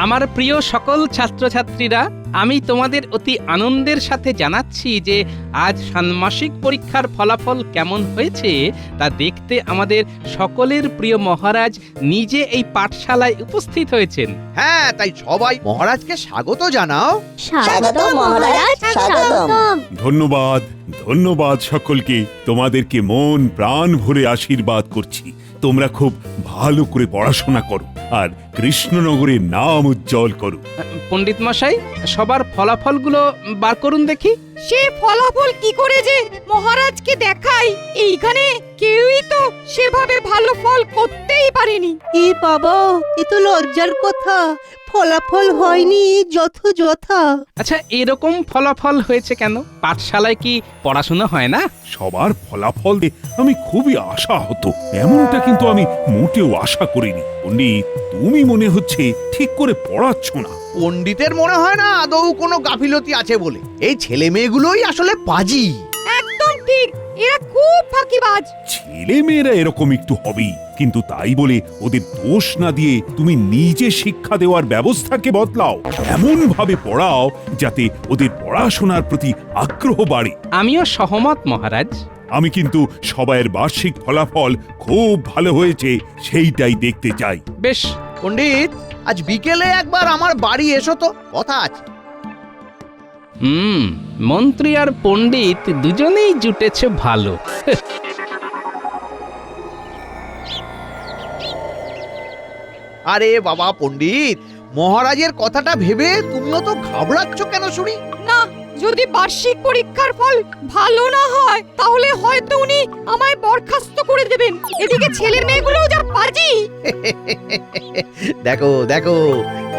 আমার প্রিয় সকল ছাত্রছাত্রীরা, আমি তোমাদের অতি আনন্দের সাথে জানাচ্ছি যে আজ ষান্মাসিক পরীক্ষার ফলাফল কেমন হয়েছে তা দেখতে আমাদের সকলের প্রিয় মহারাজ নিজে এই পাঠশালায় উপস্থিত হয়েছেন। হ্যাঁ, তাই সবাই মহারাজকে স্বাগত জানাও। স্বাগত মহারাজ, স্বাগতম। ধন্যবাদ ধন্যবাদ সকলকে। তোমাদেরকে মন প্রাণ ভরে আশীর্বাদ করছি। তোমরা খুব ভালো করে পড়াশোনা করো আর কৃষ্ণনগরের নাম উজ্জ্বল করো। পণ্ডিত মশাই, সবার ফলাফলগুলো বার করুন দেখি। সে ফলাফল কি করে যে মহারাজকে দেখাই, এইখানে কেউই তো সেভাবে ভালো ফল করতেই পারেনি। এ বাবা, এ তো লজ্জার কথা। ফলাফল হয়নি যথা। আচ্ছা, এরকম ফলাফল হয়েছে কেন? পাঠশালায় কি পড়াশোনা হয় না? সবার ফলাফল আমি খুবই আশাহত। এমনটা কিন্তু আমি মোটেও আশা করিনি। পণ্ডিত, তুমি মনে হচ্ছে ঠিক করে পড়াচ্ছ না। পণ্ডিতের মনে হয় না আদৌ কোনো গাফিলতি আছে বলে। এই ছেলে মেয়েগুলোই আসলে পাজি। একদম ঠিক, এরা খুব ফাঁকিবাজ। ছেলে মেয়েরা এরকম একটু হবেই, কিন্তু তাই বলে ওদের দোষ না দিয়ে তুমি নিজে শিক্ষা দেওয়ার ব্যবস্থাকে বদলাও। এমন ভাবে পড়াও যাতে ওদের পড়াশোনার প্রতি আগ্রহ বাড়ে। আমিও সহমত মহারাজ। আমি কিন্তু সবাইয়ের বার্ষিক ফলাফল খুব ভালো হয়েছে সেইটাই দেখতে চাই। বেশ। পণ্ডিত, আজ বিকেলে একবার আমার বাড়ি এসো তো, কথা আছে। মন্ত্রী আর পণ্ডিত দুজনেই জুটেছে ভালো। আরে বাবা পণ্ডিত, মহারাজের কথাটা ভেবে তুমিও তো ঘাবড়াচ্ছ কেন শুনি? না, যদি বার্ষিক পরীক্ষার ফল ভালো না হয় তাহলে হয়তো উনি আমায় বরখাস্ত করে দেবেন। এদিকে ছেলে মেয়েগুলোও যা পাজি। দেখো দেখো,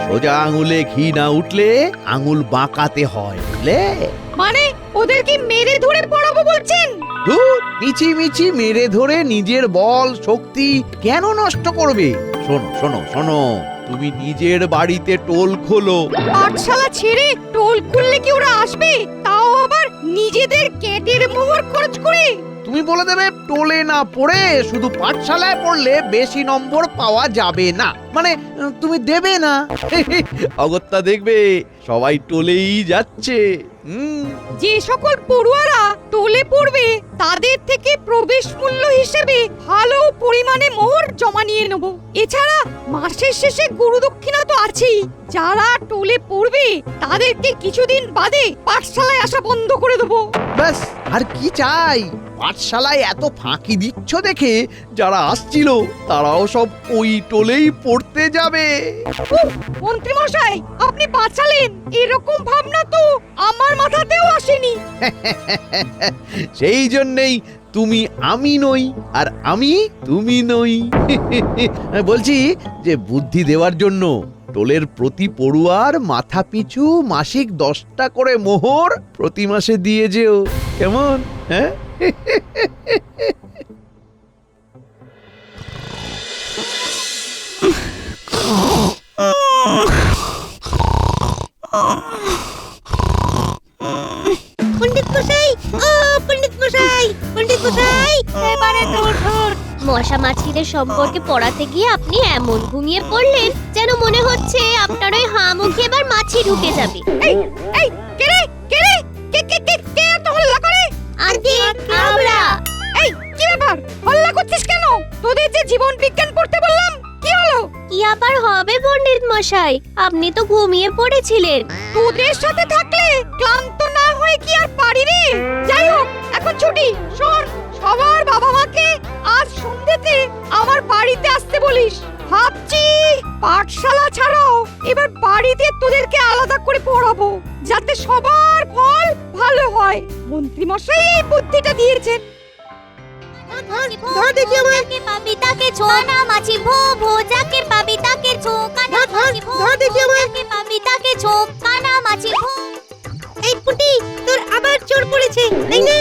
সোজা আঙুলে ঘি না উঠলে আঙুল বাঁকাতে হয়, বুঝলে? মানে ওদের কি মেরে ধরে পড়াবো বলছেন? ধুর, মিছি মিছি মেরে ধরে নিজের বল শক্তি কেন নষ্ট করবে? শোনো শোনো শোনো, তুমি নিজের বাড়িতে টোল খোলো। পাঠশালা ছেড়ে টোল খুললে কি ওরা আসবে? তাও আবার নিজেদের ক্যাটের মোহর খরচ করে। তুমি বলে দেবে টোলে না পড়ে শুধু পাঠশালায় পড়লে বেশি নম্বর পাওয়া যাবে না, মানে তুমি দেবে না। অগত্যা দেখবে সবাই টোলেই যাচ্ছে। যে সকল পড়ুয়ারা টোলে পড়বে তাদের থেকে প্রবেশ মূল্য হিসেবে ভালো পরিমাণে মোহর জমা নিয়ে নেব। এছাড়া মাসের শেষে গুরুদক্ষিণা তো আছেই। যারা টোলে পড়বে তাদেরকে কিছুদিন বাদে পাঠশালায় আসা বন্ধ করে দেবো। ব্যাস, আর কি চাই? পাঠশালায় এত ফাঁকি দিচ্ছ দেখে যারা আসছিল তারাও সব ওই টোলেই পড়তে যাবে। মন্ত্রী মশাই, আপনি বাঁচালেন। এরকম ভাবনা তো আমার মাথাতেও আসেনি। সেই জন্যেই তুমি আমি নই আর আমি তুমি নই। বলছি যে বুদ্ধি দেওয়ার জন্য টোলের প্রতি পড়ুয়ার মাথা পিছু মাসিক 10টা করে মোহর প্রতি মাসে দিয়ে যেও, কেমন? হ্যাঁ, পণ্ডিত মশাই, ও পণ্ডিত মশাই, পণ্ডিত মশাই, এবারে ধর। মশা মাছিদের সম্পর্কে পড়াতে গিয়ে আপনি এমন ঘুমিয়ে পড়লেন যেন মনে হচ্ছে আপনার ওই হাঁ মুখে এবার মাছি ঢুকে যাবে। এই এই কে রে কে রে কে কে কে কে এত হল্লা করে? আন্টি, আমরা। এই কি ব্যাপার, হল্লা করছিস কেন? তোদের যে জীবন বিজ্ঞান পড়তে বললাম, কি হলো? কি আবার হবে পণ্ডিত মশাই, আপনি তো ঘুমিয়ে পড়েছিলেন। তোদের সাথে থাকলে ক্লান্ত না হয়ে কি আর পারি রে? যাই হোক, এখন ছুটি। শোন, সবার বাবা মাকে আজ সন্ধ্যেতে আমার বাড়িতে আসতে বলিস। ভাবছি পাঠশালা ছাড়াও এবার বাড়িতে তোদেরকে আলাদা করে পড়াবো, যাতে সবার ফল ভালো হয়। মন্ত্রী মশাই এই বুদ্ধিটা দিয়েছেন। ধর দেখি আমাকে, পাবি তাকে ছো কানা মাছি ভো ভো, যাকে পাবি তাকে ছো কানা মাছি ভো। ধর দেখি আমাকে, পাবি তাকে ছো কানা মাছি ভো। এই পুটি, তোর আবার চোর পড়েছে, তাই না?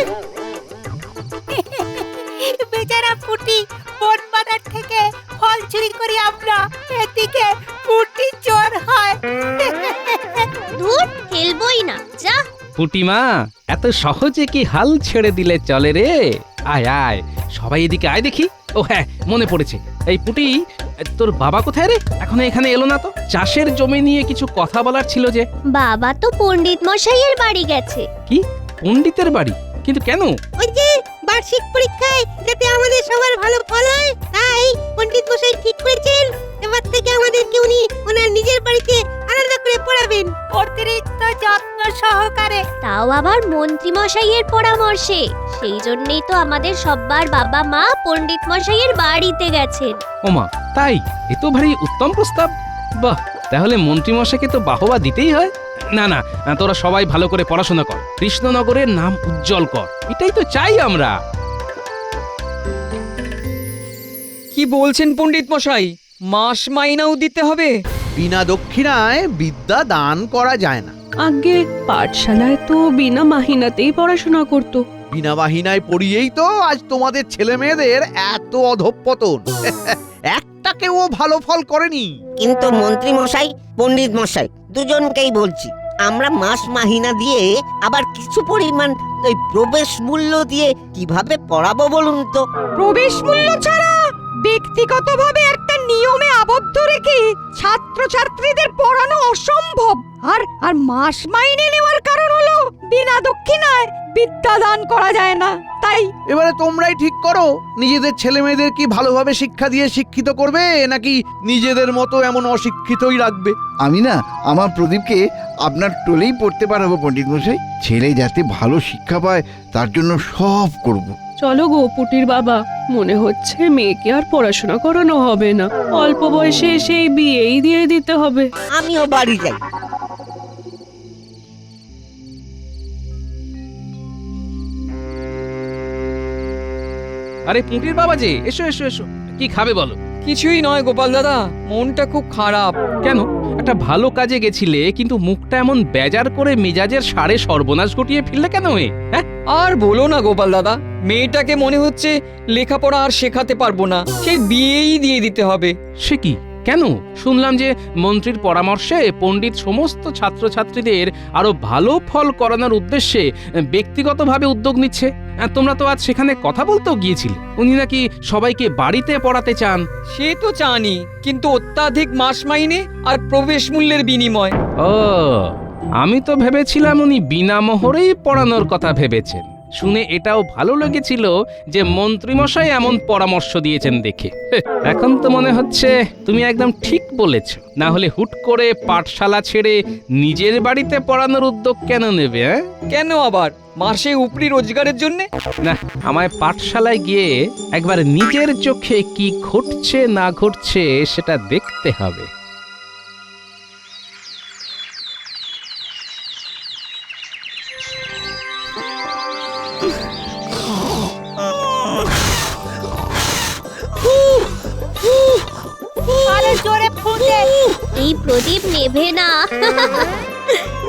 বেচারা পুটি, বন বাজার থেকে ফল চুরি করি আমরা, এদিকে পুটি চোর হয়। দূর, খেলবই না, যা। পুটিমা, এত সহজে কি হাল ছেড়ে দিলে চলে রে? আয় আয়, সবাই এদিকে আয় দেখি। ও হ্যাঁ, মনে পড়েছে, এই পুটি, তোর বাবা কোথায় রে? এখনো এখানে এলো না তো? চাষের জমি নিয়ে কিছু কথা বলার ছিল যে। বাবা তো পণ্ডিত মশাইয়ের বাড়ি গেছে। কি পণ্ডিতের বাড়ি? কিন্তু কেন? ওই যে বার্ষিক পরীক্ষায় যাতে আমাদের সবার ভালো ফল হয়, তাই পণ্ডিত মশাই ঠিক করেছেন এবার থেকে আমাদেরকে উনি ওনার নিজের বাড়িতে আলাদা করে পড়াবেন। অতিরিক্ত যত্ন সহকারে। তাও আবার মন্ত্রী মশাইয়ের পরামর্শে। সেই জন্যই তো আমাদের সব্বার বাবা মা পণ্ডিত মশাইয়ের বাড়িতে গেছেন। ওমা, তাই? এ তো ভারী উত্তম প্রস্তাব। বাহ, তাহলে মন্ত্রীমশাইকে তো বাহবা দিতেই হয়। না না, তোরা সবাই ভালো করে পড়াশোনা কর, কৃষ্ণনগরের নাম উজ্জ্বল কর, এটাই তো চাই আমরা। কি বলছেন পণ্ডিত মশাই? মাস মাইনাও দিতে হবে? বিনা দক্ষিণায় বিদ্যা দান করা যায় না। আগে পাঠশালায় তো বিনা মাহিনাতেই পড়াশোনা করতো। বিনা বাহিনায় পড়িয়েই তো আজ তোমাদের ছেলে মেয়েদের এত অধঃপতন। একটাকেও ভালো ফল করেনি। কিন্তু মন্ত্রী মশাই, পণ্ডিত মশাই, দুজনকেই বলছি, আমরা মাস মাহিনা দিয়ে আবার কিছু পরিমাণ ওই প্রবেশ মূল্য দিয়ে কিভাবে পড়াবো বলুন তো? প্রবেশ মূল্য ছাড়া ব্যক্তিগতভাবে একটা নিয়মে আবদ্ধ রেখে ছাত্রছাত্রীদের পড়ানো অসম্ভব। আর মাস মাইনে নেওয়ার কারণ হলো বিনা দক্ষিণায় বিদ্যা দান করা যায় না। তাই এবারে তোমরাই ঠিক করো, নিজেদের ছেলে মেয়েদের কি ভালোভাবে শিক্ষা দিয়ে শিক্ষিত করবে, নাকি নিজেদের মতো এমন অশিক্ষিতই রাখবে? আমি না আমার প্রদীপকে আপনার টোলেই পড়তে পারবো পণ্ডিত মশাই। ছেলে যাতে ভালো শিক্ষা পায় তার জন্য সব করব। চলো গো পুটির বাবা, মনে হচ্ছে মেয়েকে আর পড়াশোনা করানো হবে না। অল্প বয়সে সেই বিয়েই দিয়ে দিতে হবে। আমিও বাড়ি যাই। আরে পুটির বাবা যে, এসো এসো এসো, কি খাবে বলো? কিছুই নয় গোপাল দাদা, মনটা খুব খারাপ। কেন? একটা ভালো কাজে গেছিলে, কিন্তু মুখটা এমন বেজার করে মেজাজের সাড়ে সর্বনাশ ঘটিয়ে ফেললে কেন? হ্যাঁ, আর বলো না গোপাল দাদা, মেয়েটাকে মনে হচ্ছে লেখাপড়া আর শেখাতে পারবো না, সেই বিয়েই দিয়ে দিতে হবে। সে কি? কেন? শুনলাম যে মন্ত্রীর পরামর্শে পণ্ডিত সমস্ত ছাত্রছাত্রীদের আরো ভালো ফল করানোর উদ্দেশ্যে ব্যক্তিগতভাবে উদ্যোগ নিচ্ছে। তোমরা তো আজ সেখানে কথা বলতেও গিয়েছিলে, উনি নাকি সবাইকে বাড়িতে পড়াতে চান। সে তো জানি, কিন্তু অত্যাধিক মাস মাইনে আর প্রবেশ মূল্যের বিনিময়। ও, আমি তো ভেবেছিলাম উনি বিনা মোহরেই পড়ানোর কথা ভেবেছেন। শুনে এটাও ভালো লেগেছিল যে মন্ত্রীমশাই এমন পরামর্শ দিয়েছেন দেখে। এখন তো মনে হচ্ছে তুমি একদম ঠিক বলেছ। না হলে হুট করে পাঠশালা ছেড়ে নিজের বাড়িতে পড়ানোর উদ্যোগ কেন নেবে? কেন আবার? মাসে উপরি রোজগারের জন্য? না, আমায় পাঠশালায় গিয়ে একবার নিজের চোখে কি ঘটছে না ঘটছে সেটা দেখতে হবে। আরে জোরে ফুটে। এই প্রদীপ নেভে না।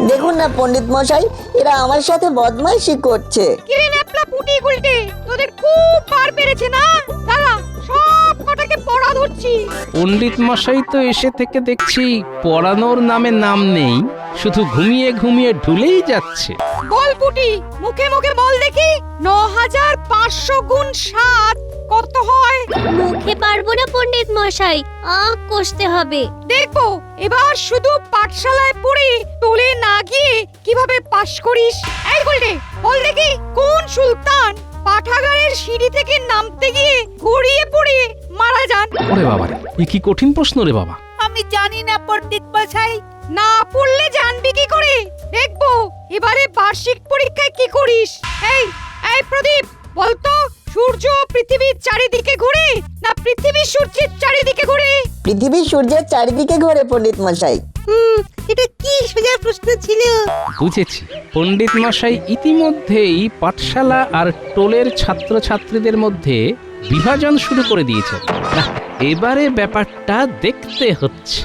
দেখুন না পণ্ডিত মশাই, এরা আমার সাথে বদমাইশি করছে। কিরে ন্যাপলা পুটি গুলটে, তোদের খুব বার বেড়েছে না? দাঁড়া, সব কটাকে পড়া ধরছি। পণ্ডিত মশাই তো এসে থেকে দেখছি পড়ানোর নামে নাম নেই, শুধু ঘুমিয়ে ঘুমিয়ে ঢুলেই যাচ্ছে। বল পুটি, মুখে মুখে বল দেখি, ৯৫০০ গুণ ৭ কত হয়? মুখে পারবো না পণ্ডিত মশাই, কষতে হবে। দেখবো এবার শুধু পাঠশালায় পড়ে তোলে না গিয়ে কিভাবে পাশ করিস। এই গুলটে, বল দেখি, কোন সুলতান পাঠাগারের সিঁড়ি থেকে নামতে গিয়ে গড়িয়ে পড়ে মারা যান? ওরে বাবা রে, এ কি কঠিন প্রশ্ন রে বাবা। আমি জানি না পণ্ডিত মশাই। না পড়লে জানবি কি করে? দেখবো এবারে বার্ষিক পরীক্ষায় কি করিস। এই এই প্রদীপ, বলতো সূর্য পৃথিবীর চারিদিকে ঘোরে না পৃথিবী সূর্যের চারিদিকে ঘোরে? পৃথিবী সূর্যের চারিদিকে ঘোরে পণ্ডিত মশাই। এটা কি সোজা প্রশ্ন ছিল? বুঝেছি, পণ্ডিত মশাই ইতিমধ্যেই পাঠশালা আর টোলের ছাত্রছাত্রীদের মধ্যে বিভাজন শুরু করে দিয়েছেন। এবারে ব্যাপারটা দেখতে হচ্ছে।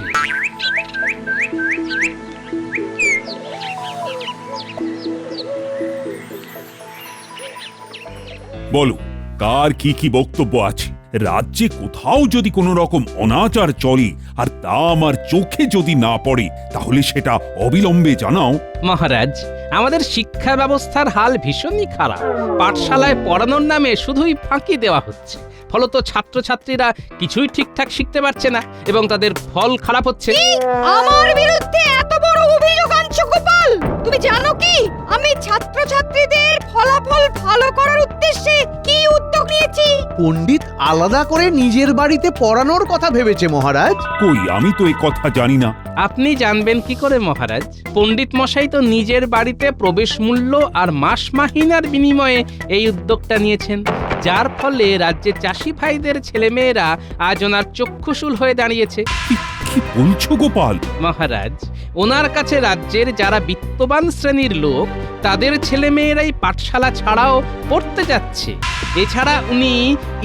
বলো, কার কি কি বক্তব্য আছে? রাজ্যে কোথাও যদি কোনো রকম অনাচার চলে আর তা আমার চোখে যদি না পড়ে, তাহলে সেটা অবিলম্বে জানাও। মহারাজ, আমাদের শিক্ষা ব্যবস্থার হাল ভীষণই খারাপ। পাঠশালায় পড়ানোর নামে শুধুই ফাঁকি দেওয়া হচ্ছে, ফলত ছাত্রছাত্রীরা কিছুই ঠিকঠাক শিখতে পারছে না এবং তাদের ফল খারাপ হচ্ছে। আমার বিরুদ্ধে এত বড় অভিযোগ আনছো গোপাল? তুমি জানো কি আমি ছাত্রছাত্রীদের ফলাফল ভালো করার উদ্দেশ্যে কি উদ্যোগ নিয়েছি? পণ্ডিত আলাদা করে নিজের বাড়িতে পড়ানোর কথা ভেবেছে মহারাজ। কই, আমি তো এই কথা জানি না। আপনি জানবেন কি করে মহারাজ? পণ্ডিত মশাই তো নিজের বাড়িতে প্রবেশ মূল্য আর মাস মাহিনার বিনিময়ে এই উদ্যোগটা নিয়েছেন, যার ফলে রাজ্যের চাষি ভাইদের ছেলেমেয়েরা আজ ওনার চক্ষুশূল হয়ে দাঁড়িয়েছে। কি বলছো গোপাল? মহারাজ, ওনার কাছে রাজ্যের যারা বিত্তবান শ্রেণীর লোক তাদের ছেলেমেয়েরাই পাঠশালা ছাড়াও পড়তে যাচ্ছে। এছাড়া উনি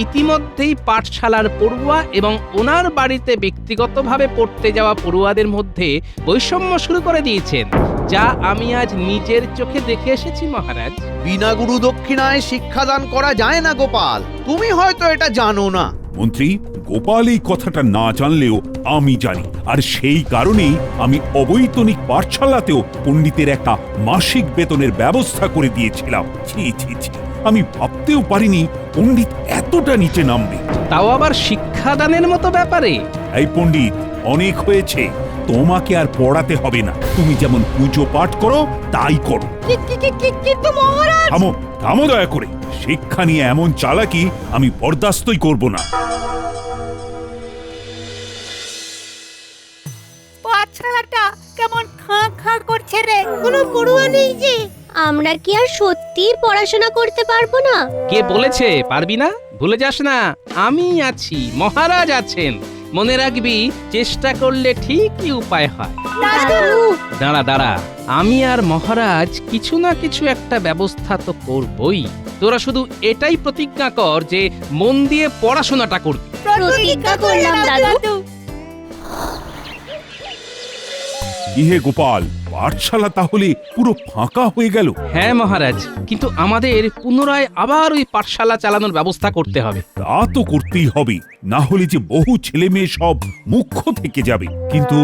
ইতিমধ্যেই পাঠশালার পড়ুয়া এবং ওনার বাড়িতে ব্যক্তিগতভাবে পড়তে যাওয়া পড়ুয়াদের মধ্যে বৈষম্য শুরু করে দিয়েছেন, যা আমি আজ নিজের চোখে দেখে এসেছি মহারাজ। বিনা গুরু দক্ষিণায় শিক্ষাদান করা যায় না গোপাল, তুমি হয়তো এটা জানো না। মন্ত্রী, গোপাল এই কথাটা না জানলেও আমি জানি, আর সেই কারণেই আমি অবৈতনিক পাঠশালাতেও পণ্ডিতের একটা মাসিক বেতনের ব্যবস্থা করে দিয়েছিলাম। ছি ছি ছি, আমি ভাবতেও পারিনি পণ্ডিত এতটা নিচে নামবে। তাও আবার শিক্ষাদানের মতো ব্যাপারে। এই পণ্ডিত, অনেক হয়েছে, তোমাকে আর পড়াতে হবে না। তুমি যেমন পুজো পাঠ করো তাই করো। কিন্তু মহারাজ, থামো থামো দয়া করে। শিক্ষা নিয়ে এমন চালাকি আমি বরদাস্তই করব না। পাঠশালাটা কেমন খাঁ খাঁ করছে রে। কোনো পড়ুয়া নেই যে। আমরা কি আর সত্যি পড়াশোনা করতে পারবো না? কে বলেছে পারবি না? ভুলে যাস না, আমি আছি, মহারাজ আছেন। মনে রাখবি, চেষ্টা করলে ঠিকই উপায় হয়। দাদু, দাঁড়া দাঁড়া, আমি আর মহারাজ কিছু না কিছু একটা ব্যবস্থা তো করবই। তোরা শুধু এটাই প্রতিজ্ঞা কর যে মন দিয়ে পড়াশোনাটা করবি। প্রতিজ্ঞা করলাম দাদু। ইহে গোপাল, পাঠশালা তাহলে পুরো ফাঁকা হয়ে গেল? হ্যাঁ মহারাজ, কিন্তু আমাদের পুনরায় আবার ওই পাঠশালা চালানোর ব্যবস্থা করতে হবে। তা তো করতেই হবে, না হলে যে বহু ছেলে মেয়ে সব মুখ্য থেকে যাবে। কিন্তু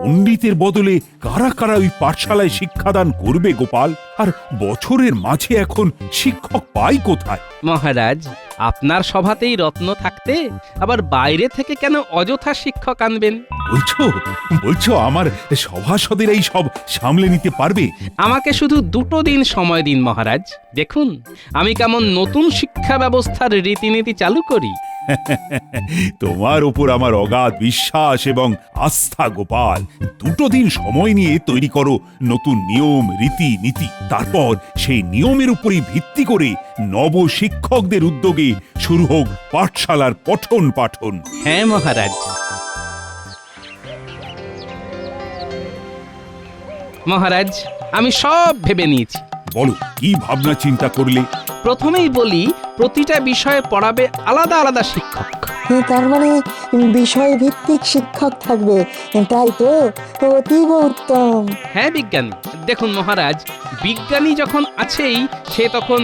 পণ্ডিতের বদলে কারা কারা ওই পাঠশালায় শিক্ষাদান করবে গোপাল? আর বছরের মাঝে এখন শিক্ষক পাই কোথায়? মহারাজ, আপনার সভাতেই রত্ন থাকতে আবার বাইরে থেকে কেন অযথা শিক্ষক আনবেন? বলছো বলছো আমার সভাসদেরাই সব সামলে নিতে পারবে? আমাকে শুধু 2 দিন সময় দিন মহারাজ, দেখুন আমি কেমন নতুন শিক্ষা ব্যবস্থার রীতিনীতি চালু করি। তোমার উপর আমার অগাধ বিশ্বাস এবং আস্থা গোপাল। 2 দিন সময় নিয়ে তৈরি করো নতুন নিয়ম রীতি নীতি। তারপর সেই নিয়মের উপরই ভিত্তি করে নব শিক্ষকদের উদ্যোগে শুরু হোক পাঠশালার পঠন পাঠন। হ্যাঁ মহারাজ। মহারাজ, আমি সব ভেবে নিয়েছি। বলো, কি ভাবনা চিন্তা করলে? প্রথমেই বলি, প্রতিটা বিষয়ে পড়াবে আলাদা আলাদা শিক্ষক। তার মানে বিষয় ভিত্তিক শিক্ষক থাকবে, তাই তো? অতীব উত্তম। হ্যাঁ বিজ্ঞানী। দেখুন মহারাজ, বিজ্ঞানী যখন আছেই, সে তখন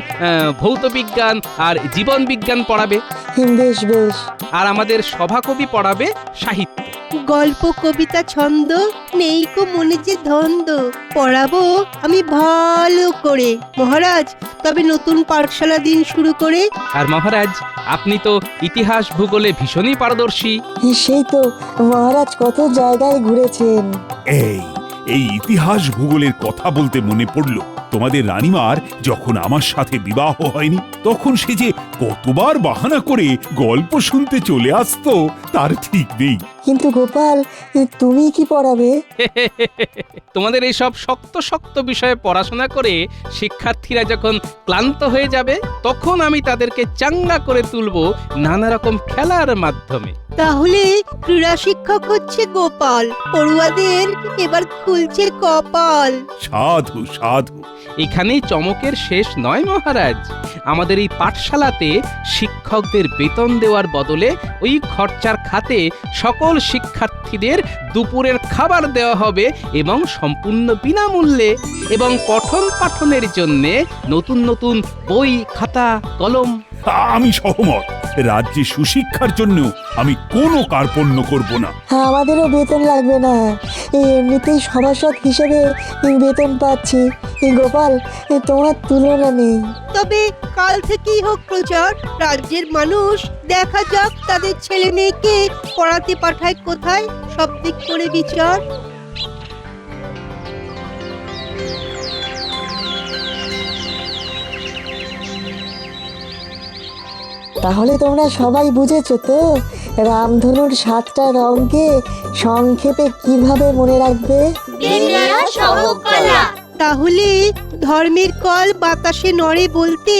ভৌত বিজ্ঞান আর জীবন বিজ্ঞান পড়াবে। বেশ বেশ। আর আমাদের সভাকবি পড়াবে সাহিত্য। গল্প কবিতা ছন্দ নেই কো মনে যে ধন্দ পড়াবো আমি ভালো করে মহারাজ। তবে নতুন পাঠশালা দিন শুরু করে। আর মহারাজ, আপনি তো ইতিহাস ভূগোলে ভীষণই পারদর্শী। সেই তো, মহারাজ কত জায়গায় ঘুরেছেন। এই ইতিহাস ভূগোলের কথা বলতে মনে পড়ল, তোমাদের রানীমার যখন আমার সাথে বিবাহ হয়নি, তখন সে যে কতবার বাহানা করে গল্প শুনতে চলে আসতো তার ঠিক নেই। কিন্তু গোপাল, তুমি কি পড়াবে? তোমাদের এইসব শক্ত শক্ত বিষয়ে পড়াশোনা করে শিক্ষার্থীরা যখন ক্লান্ত হয়ে যাবে, তখন আমি তাদেরকে চাঙ্গা করে তুলব নানা রকম খেলার মাধ্যমে। তাহলে ক্রীড়া শিক্ষক হচ্ছে গোপাল, পড়ুয়াদের এবার খুলছে কপাল। সাধু সাধু। এখানেই চমকের শেষ নয় মহারাজ। আমাদের এই পাঠশালাতে শিক্ষকদের বেতন দেওয়ার বদলে ওই খরচার খাতে সকল শিক্ষার্থীদের দুপুরের খাবার দেওয়া হবে এবং সম্পূর্ণ বিনামূল্যে। এবং পঠন পাঠনের জন্য নতুন নতুন বই, খাতা, কলম। আমি সহমত। রাজ্যে সুশিক্ষার জন্য আমি কোনো কার্পণ্য করব না। আমাদেরও বেতন লাগবে না, এমনিতেই সভাসদ হিসেবে বেতন পাচ্ছি। গোপাল, তোমার তুলনা নেই। তবে কাল থেকেই হোক প্রচার, রাজ্যের মানুষ দেখা যাক তাদের ছেলে মেয়েকে পড়াতে পাঠায় কোথায়, সব দিক করে বিচার। তাহলে তোমরা সবাই বুঝেছো তো রামধনুর 7টা রঙকে সংক্ষেপে কিভাবে মনে রাখবে? তাহলে ধর্মের কল বাতাসে নড়ে বলতে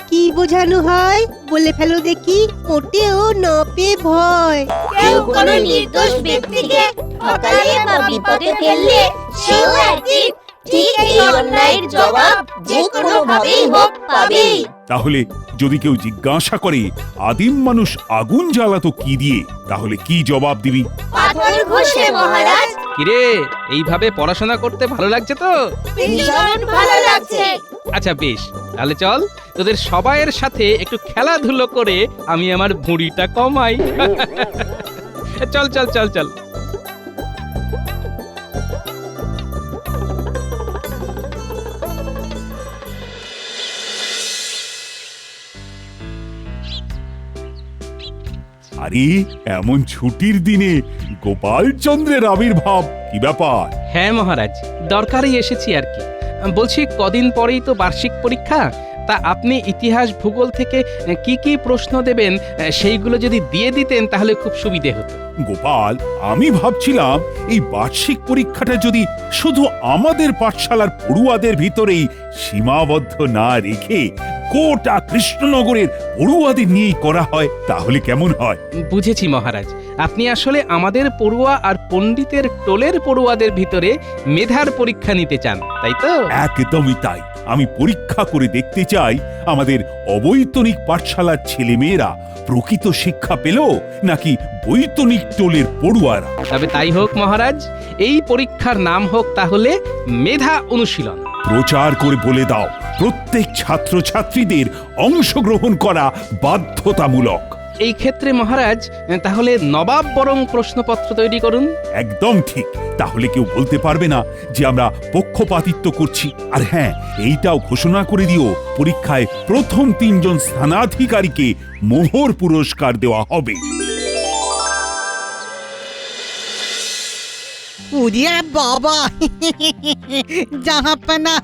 কি বোঝানো হয় বলে ফেলো দেখি। মোটেও নপে ভয়। কেউ কোনো নির্দোষ ব্যক্তিকে ঠকালে বা বিপদে ফেললে সেও একদিন ঠিক এই অন্যায়ের জবাব যে কোনো ভাবেই হোক পাবেই। তাহলে যদি কেউ জিজ্ঞাসা করে আদিম মানুষ আগুন জ্বালাতো কি দিয়ে, তাহলে কি জবাব দিবি? পাথর ঘষে মহারাজ। কিরে, এইভাবে পড়াশোনা করতে ভালো লাগছে তো? ভীষণ ভালো লাগছে। আচ্ছা বেশ, তাহলে চল তোদের সবাইয়ের সাথে একটু খেলাধুলো করে আমি আমার ভুঁড়িটা কমাই। চল চল চল চল। আরে এমন ছুটির দিনে গোপাল চন্দ্রের আবির্ভাব, কি ব্যাপার? হ্যাঁ মহারাজ, দরকারই এসেছি আর কি। বলছি কদিন পরেই তো বার্ষিক পরীক্ষা, তা আপনি ইতিহাস ভূগোল থেকে কি কি প্রশ্ন দেবেন সেইগুলো যদি দিয়ে দিতেন তাহলে খুব সুবিধে হতো। গোপাল, আমি ভাবছিলাম এই বার্ষিক পরীক্ষাটা যদি শুধু আমাদের পাঠশালার পড়ুয়াদের ভিতরেই সীমাবদ্ধ না রেখে গোটা কৃষ্ণনগরের পড়ুয়াদের নিয়েই করা হয়, তাহলে কেমন হয়? বুঝেছি মহারাজ, আপনি আসলে আমাদের পড়ুয়া আর পণ্ডিতের টোলের পড়ুয়াদের ভিতরে মেধার পরীক্ষা নিতে চান, তাই তো? একদমই তাই। আমি পরীক্ষা করে দেখতে চাই আমাদের অবৈতনিক পাঠশালার ছেলেমেয়েরা প্রকৃত শিক্ষা পেল নাকি বৈতনিক টোলের পড়ুয়ারা। তবে তাই হোক মহারাজ, এই পরীক্ষার নাম হোক তাহলে মেধা অনুশীলন। প্রচার করে বলে দাও প্রত্যেক ছাত্রছাত্রীদের অংশগ্রহণ করা বাধ্যতামূলক। এই ক্ষেত্রে মহারাজ তাহলে নবাব বরং প্রশ্নপত্র তৈরি করুন। একদম ঠিক। তাহলে কেউ বলতে পারবে না যে আমরা পক্ষপাতিত্ব করছি। আর হ্যাঁ, এইটাও ঘোষণা করে দিও পরীক্ষায় প্রথম 3 জন স্থানাধিকারীকে মোহর পুরস্কার দেওয়া হবে। উড়িয়া বাবা, জাহাপানা,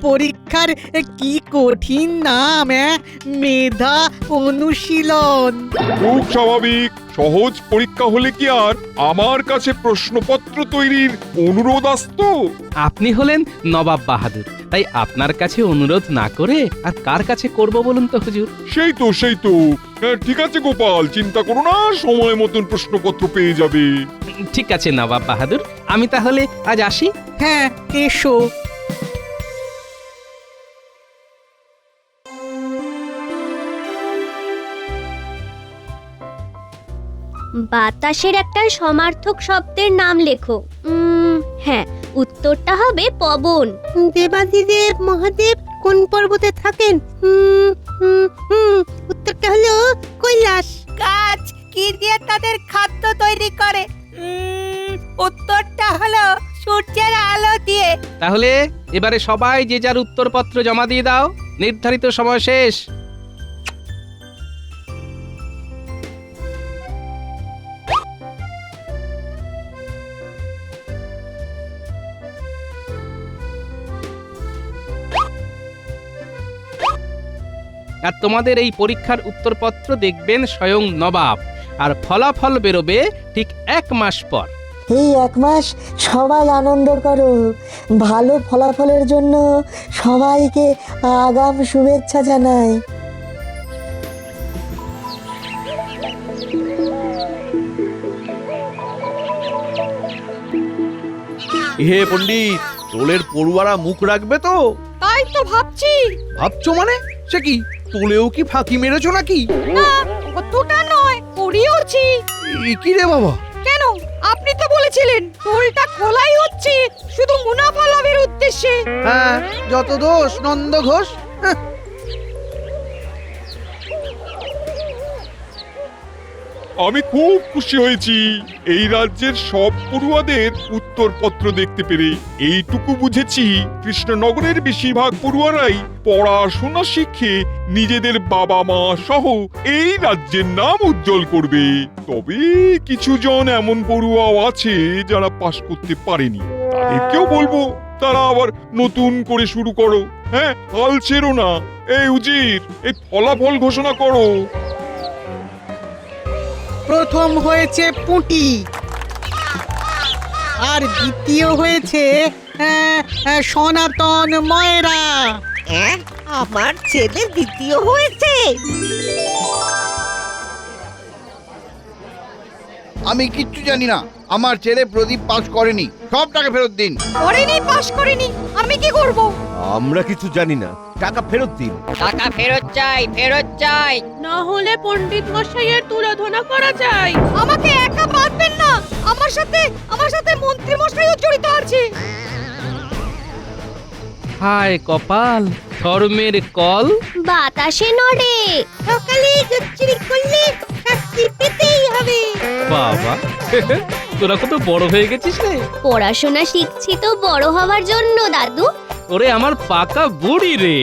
পরীক্ষার কি কঠিন নাম, মেধা অনুশীলন। খুব স্বাভাবিক। সহজ পরীক্ষা হলে কি আর আমার কাছে প্রশ্নপত্র তৈরির অনুরোধ আসতো? আপনি হলেন নবাব বাহাদুর, তাই আপনার কাছে অনুরোধ না করে আর কার কাছে করব বলুন তো হুজুর? সেই তো। ঠিক আছে গোপাল, চিন্তা করো না, সময় মতন প্রশ্নপত্র পেয়ে যাবে। ঠিক আছে নবাব বাহাদুর, আমি তাহলে আজ আসি। হ্যাঁ, এসো। বাতাসের একটা সমার্থক শব্দের নাম লেখো। হ্যাঁ, উত্তরটা হবে পবন। দেবাদিদেব মহাদেব কোন পর্বতে থাকেন? উত্তরটা হলো কৈলাস। গাছ কি দিয়ে তাদের খাদ্য তৈরি করে? উত্তরটা হলো সূর্যের আলো দিয়ে। তাহলে এবারে সবাই যে যার উত্তরপত্র জমা দিয়ে দাও, নির্ধারিত সময় শেষ। আর তোমাদের এই পরীক্ষার উত্তরপত্র দেখবেন স্বয়ং নবাব, আর ফলাফল বেরোবে ঠিক 1 মাস পর। এই 1 মাস সবাই আনন্দ করো, ভালো ফলাফলের জন্য সবাইকে আগাম শুভেচ্ছা জানাই। হে পণ্ডিত, টোলের পড়ুয়ারা মুখ রাখবে তো? তাই তো ভাবছি। ভাবছো মানে? সে কি, তোলেও কি ফাঁকি মেরেছো নাকি? না, অতটা নয়, করিওছি। কি রে বাবা? কেন, আপনি তো বলেছিলেন টোলটা খোলাই হচ্ছে শুধু মুনাফা লাভের উদ্দেশ্যে। হ্যাঁ, যত দোষ নন্দ ঘোষ। আমি খুব খুশি হয়েছি এই রাজ্যের সব পড়ুয়াদের উত্তরপত্র দেখতে পেরে। এইটুকু বুঝেছি কৃষ্ণনগরের বেশিরভাগ পড়ুয়ারাই পড়াশোনা শিখে নিজেদের বাবা মা সহ এই রাজ্যের নাম উজ্জ্বল করবে। তবে কিছু জন এমন পড়ুয়াও আছে যারা পাশ করতে পারেনি, তাদেরকেও বলবো তারা আবার নতুন করে শুরু করো। হ্যাঁ, হাল ছেড়ো না। এই উজির, এই ফলাফল ঘোষণা করো। প্রথম হয়েছে পুঁটি আর দ্বিতীয় হয়েছে সনাতন ময়রা। আমার ছেলে দ্বিতীয় হয়েছে। আমি কিচ্ছু জানি না, আমার ছেলে প্রদীপ পাস করেনি, সব টাকা ফেরত দিন। করেনি, পাস করেনি, আমি কি করব? আমরা কিছু জানি না, টাকা ফেরত দিন। টাকা ফেরত চাই, ফেরত চাই। না হলে পণ্ডিত মশাইয়ের তুলাধনা করা যায়। আমাকে একা বাঁধবেন না, আমার সাথে মন্ত্রী মশাইও জড়িত আছে। হায় কপাল, ধর্মের কল বাতাসে নড়ে। সকালে জচ্চুরি করলে শাস্তি পেতেই হবে। বাবা, তোরা কত বড় হয়ে গেছিস রে। পড়াশোনা শিখছি তো বড় হওয়ার জন্য দাদু। ওরে আমার পাকা বুড়ি রে।